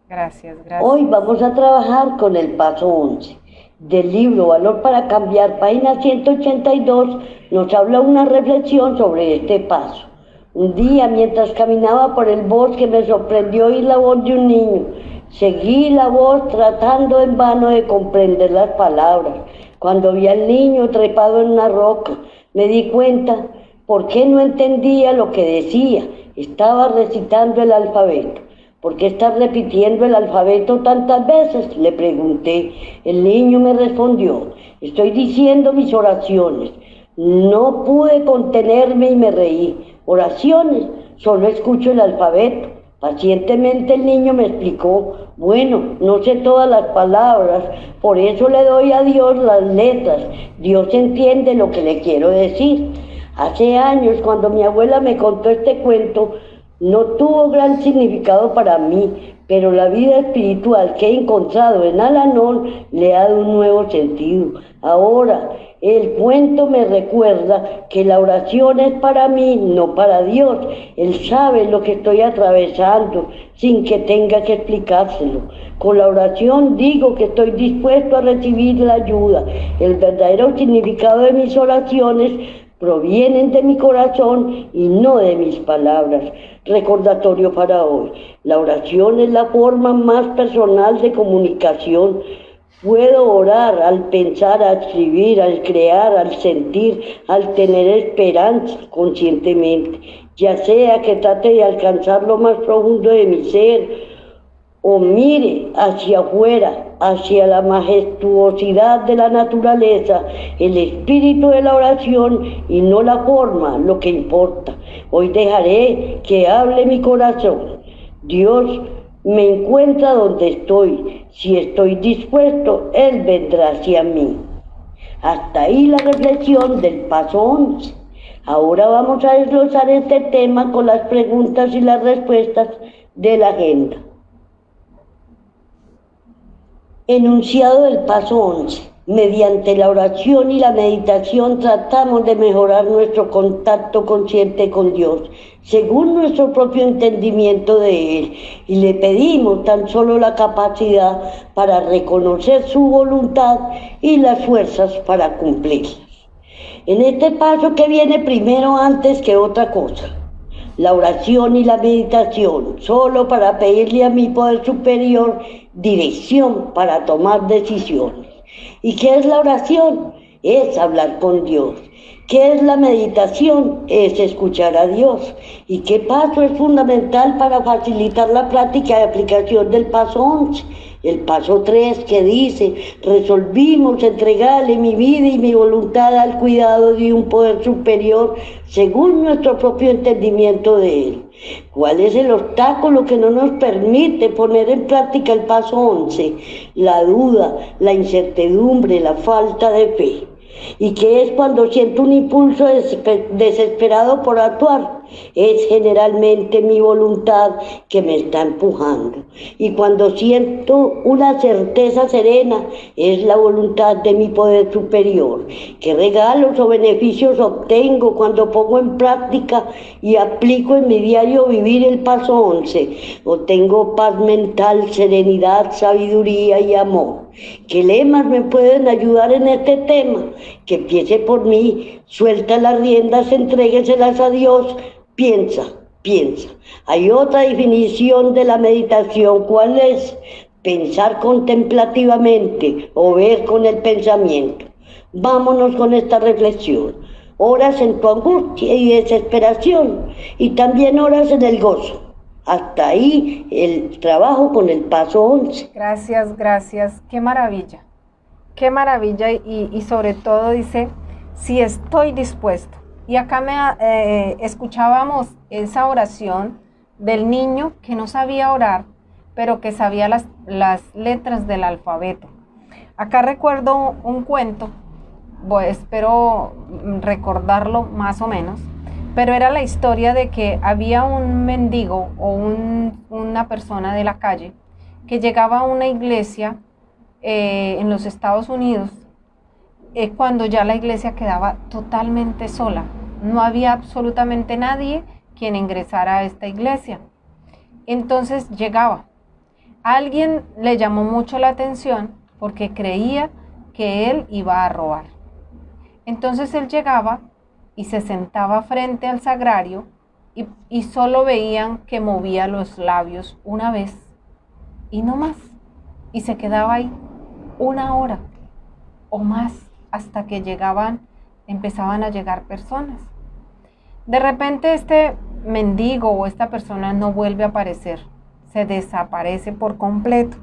Gracias. Hoy vamos a trabajar con el paso 11 del libro Valor para Cambiar, página 182, nos habla una reflexión sobre este paso. Un día, mientras caminaba por el bosque, me sorprendió oír la voz de un niño. Seguí la voz tratando en vano de comprender las palabras. Cuando vi al niño trepado en una roca, me di cuenta por qué no entendía lo que decía. Estaba recitando el alfabeto. ¿Por qué estás repitiendo el alfabeto tantas veces?, le pregunté. El niño me respondió: estoy diciendo mis oraciones. No pude contenerme y me reí. ¿Oraciones? Solo escucho el alfabeto. Pacientemente el niño me explicó: bueno, no sé todas las palabras, por eso le doy a Dios las letras. Dios entiende lo que le quiero decir. Hace años, cuando mi abuela me contó este cuento, no tuvo gran significado para mí, pero la vida espiritual que he encontrado en Al-Anon le ha dado un nuevo sentido. Ahora, el cuento me recuerda que la oración es para mí, no para Dios. Él sabe lo que estoy atravesando sin que tenga que explicárselo. Con la oración digo que estoy dispuesto a recibir la ayuda. El verdadero significado de mis oraciones provienen de mi corazón y no de mis palabras. Recordatorio para hoy: la oración es la forma más personal de comunicación. Puedo orar al pensar, al escribir, al crear, al sentir, al tener esperanza conscientemente, ya sea que trate de alcanzar lo más profundo de mi ser o mire hacia afuera, hacia la majestuosidad de la naturaleza. El espíritu de la oración y no la forma lo que importa. Hoy dejaré que hable mi corazón. Dios me encuentra donde estoy. Si estoy dispuesto, Él vendrá hacia mí. Hasta ahí la reflexión del paso 11. Ahora vamos a desglosar este tema con las preguntas y las respuestas de la agenda. Enunciado del paso 11. Mediante la oración y la meditación tratamos de mejorar nuestro contacto consciente con Dios, según nuestro propio entendimiento de Él, y le pedimos tan solo la capacidad para reconocer su voluntad y las fuerzas para cumplirlas. En este paso que viene primero antes que otra cosa, la oración y la meditación, solo para pedirle a mi poder superior dirección para tomar decisiones. ¿Y qué es la oración? Es hablar con Dios. ¿Qué es la meditación? Es escuchar a Dios. ¿Y qué paso es fundamental para facilitar la práctica de aplicación del paso 11? El paso 3, que dice: resolvimos entregarle mi vida y mi voluntad al cuidado de un poder superior según nuestro propio entendimiento de Él. ¿Cuál es el obstáculo que no nos permite poner en práctica el paso 11? La duda, la incertidumbre, la falta de fe. ¿Y qué es cuando siento un impulso desesperado por actuar? Es generalmente mi voluntad que me está empujando. Y cuando siento una certeza serena, es la voluntad de mi poder superior. ¿Qué regalos o beneficios obtengo cuando pongo en práctica y aplico en mi diario vivir el paso 11? Obtengo paz mental, serenidad, sabiduría y amor. ¿Qué lemas me pueden ayudar en este tema? Que empiece por mí, suelta las riendas, entrégueselas a Dios, piensa. Hay otra definición de la meditación. ¿Cuál es? Pensar contemplativamente o ver con el pensamiento. Vámonos con esta reflexión. Oras en tu angustia y desesperación y también oras en el gozo. Hasta ahí el trabajo con el paso 11. Gracias. Qué maravilla y sobre todo dice: si estoy dispuesto. Y acá escuchábamos esa oración del niño que no sabía orar, pero que sabía las letras del alfabeto. Acá recuerdo un cuento, espero recordarlo más o menos, pero era la historia de que había un mendigo o una persona de la calle que llegaba a una iglesia en los Estados Unidos cuando ya la iglesia quedaba totalmente sola. No había absolutamente nadie quien ingresara a esta iglesia. Entonces llegaba. Alguien le llamó mucho la atención porque creía que él iba a robar. Entonces él llegaba y se sentaba frente al sagrario y solo veían que movía los labios una vez y no más. Y se quedaba ahí 1 hora o más hasta que empezaban a llegar personas. De repente este mendigo o esta persona no vuelve a aparecer, se desaparece por completo.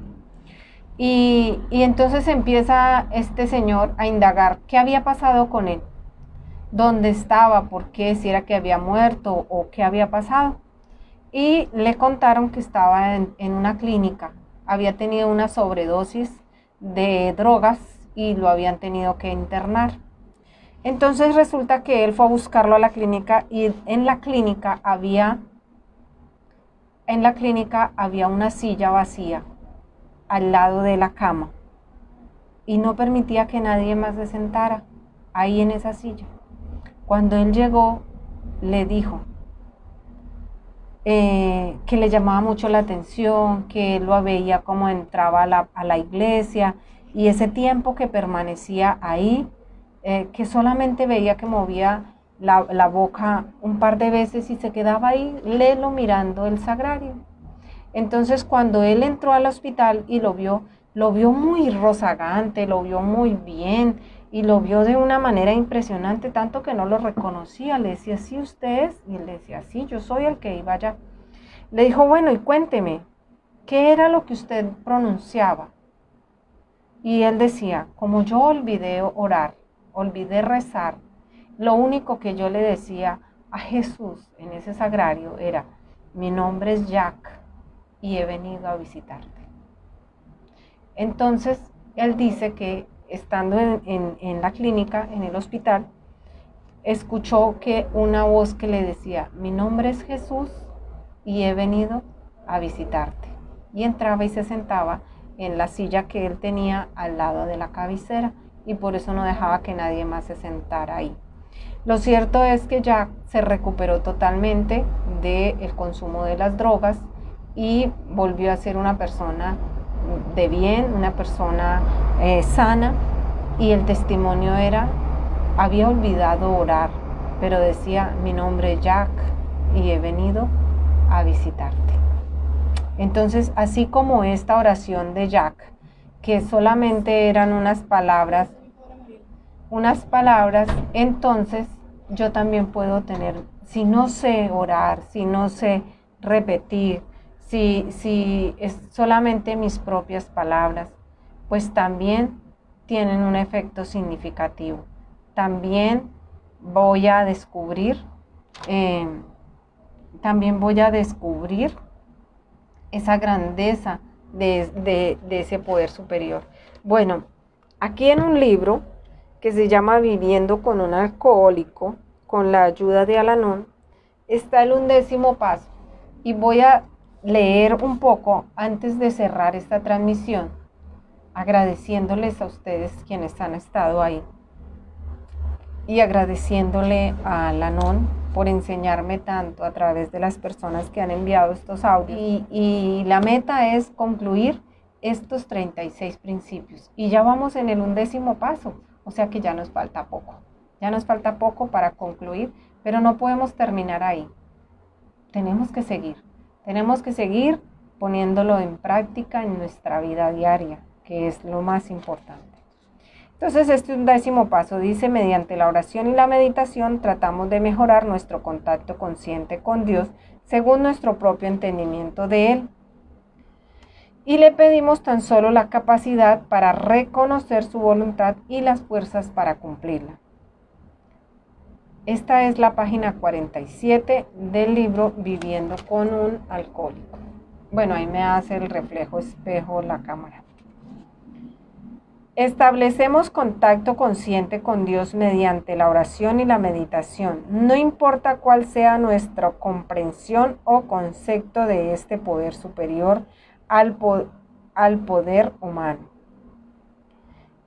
Y entonces empieza este señor a indagar qué había pasado con él, dónde estaba, por qué, si era que había muerto o qué había pasado. Y le contaron que estaba en una clínica, había tenido una sobredosis de drogas y lo habían tenido que internar. Entonces resulta que él fue a buscarlo a la clínica y en la clínica había una silla vacía al lado de la cama y no permitía que nadie más se sentara ahí en esa silla. Cuando él llegó, le dijo que le llamaba mucho la atención, que él lo veía como entraba a la iglesia y ese tiempo que permanecía ahí, que solamente veía que movía la boca un par de veces y se quedaba ahí, lelo mirando el sagrario. Entonces cuando él entró al hospital y lo vio muy rozagante, lo vio muy bien y lo vio de una manera impresionante, tanto que no lo reconocía. Le decía, ¿sí usted es? Y él le decía, sí, yo soy el que iba allá. Le dijo, bueno, y cuénteme, ¿qué era lo que usted pronunciaba? Y él decía, como yo olvidé orar, olvidé rezar, lo único que yo le decía a Jesús en ese sagrario era, mi nombre es Jack y he venido a visitarte. Entonces, él dice que estando en la clínica, en el hospital, escuchó que una voz que le decía, mi nombre es Jesús y he venido a visitarte. Y entraba y se sentaba en la silla que él tenía al lado de la cabecera y por eso no dejaba que nadie más se sentara ahí. Lo cierto es que Jack se recuperó totalmente del consumo de las drogas y volvió a ser una persona de bien, una persona sana, y el testimonio era, había olvidado orar, pero decía, mi nombre es Jack y he venido a visitarte. Entonces, así como esta oración de Jack, que solamente eran unas palabras, entonces yo también puedo tener, si no sé orar, si no sé repetir, si es solamente mis propias palabras, pues también tienen un efecto significativo. También voy a descubrir esa grandeza de ese poder superior. Bueno, aquí en un libro que se llama Viviendo con un alcohólico, con la ayuda de Al-Anon, está el 11º paso. Y voy a leer un poco antes de cerrar esta transmisión, agradeciéndoles a ustedes quienes han estado ahí y agradeciéndole a Al-Anon por enseñarme tanto a través de las personas que han enviado estos audios. Y la meta es concluir estos 36 principios. Y ya vamos en el 11º paso, o sea que ya nos falta poco. Ya nos falta poco para concluir, pero no podemos terminar ahí. Tenemos que seguir poniéndolo en práctica en nuestra vida diaria, que es lo más importante. Entonces, este 11º paso dice, mediante la oración y la meditación tratamos de mejorar nuestro contacto consciente con Dios según nuestro propio entendimiento de Él. Y le pedimos tan solo la capacidad para reconocer su voluntad y las fuerzas para cumplirla. Esta es la página 47 del libro Viviendo con un alcohólico. Bueno, ahí me hace el reflejo espejo la cámara. Establecemos contacto consciente con Dios mediante la oración y la meditación, no importa cuál sea nuestra comprensión o concepto de este poder superior al poder humano.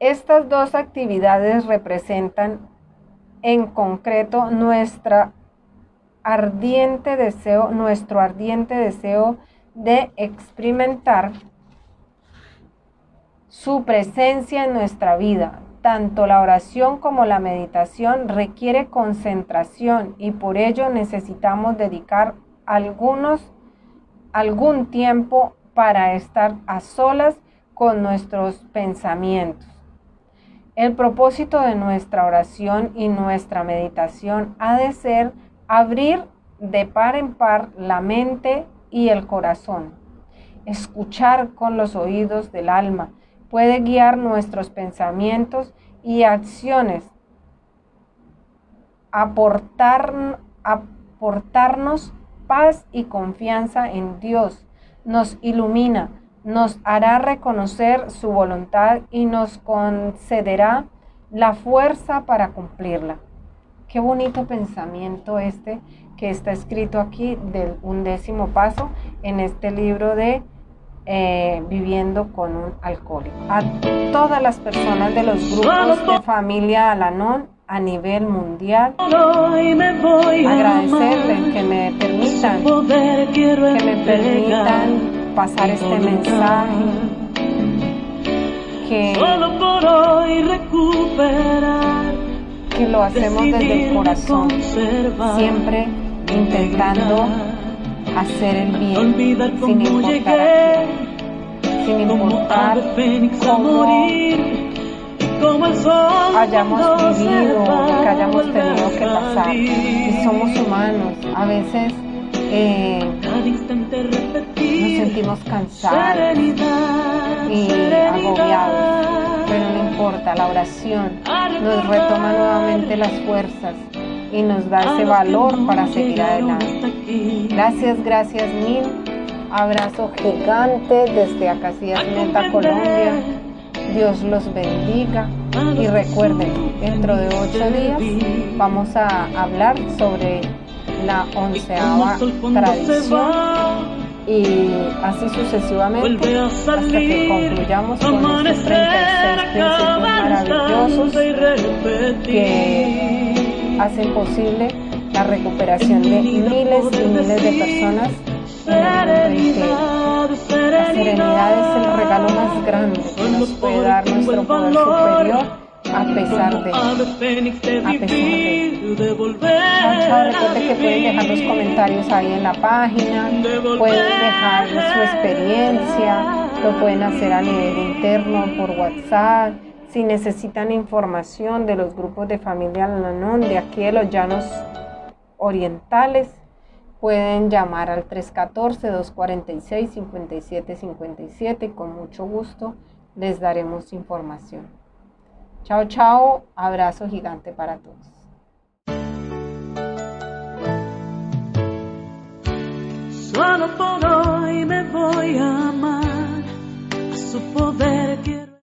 Estas dos actividades representan en concreto nuestro ardiente deseo de experimentar su presencia en nuestra vida. Tanto la oración como la meditación requiere concentración y por ello necesitamos dedicar algún tiempo para estar a solas con nuestros pensamientos. El propósito de nuestra oración y nuestra meditación ha de ser abrir de par en par la mente y el corazón. Escuchar con los oídos del alma puede guiar nuestros pensamientos y acciones, aportarnos paz y confianza en Dios, nos ilumina, nos hará reconocer su voluntad y nos concederá la fuerza para cumplirla. Qué bonito pensamiento que está escrito aquí del 11º paso en este libro de Viviendo con un alcohólico. A todas las personas de los grupos de familia Al-Anon a nivel mundial, agradecerles que me permitan pasar este mensaje, que lo hacemos desde el corazón, siempre intentando hacer el bien, sin importar cómo hayamos vivido o que hayamos tenido que pasar. Y somos humanos, a veces nos sentimos cansados y agobiados, pero no importa, la oración nos retoma nuevamente las fuerzas y nos da ese valor para seguir adelante. Gracias mil. Abrazo gigante desde Acacias, Meta, Colombia. Dios los bendiga. Y recuerden, dentro de 8 días vamos a hablar sobre la 11ª tradición y así sucesivamente hasta que concluyamos con estos 36 principios maravillosos que hacen posible la recuperación de miles y miles de personas en el mundo entero. La serenidad es el regalo más grande que nos puede dar nuestro poder superior a pesar de. Chao. Recuerden que pueden dejar los comentarios ahí en la página, pueden dejar su experiencia, lo pueden hacer a nivel interno por WhatsApp. Si necesitan información de los grupos de familia Al-Anon de aquí de los Llanos Orientales, pueden llamar al 314-246-5757 y con mucho gusto les daremos información. Chao, abrazo gigante para todos. Solo por hoy me voy a amar, a su poder que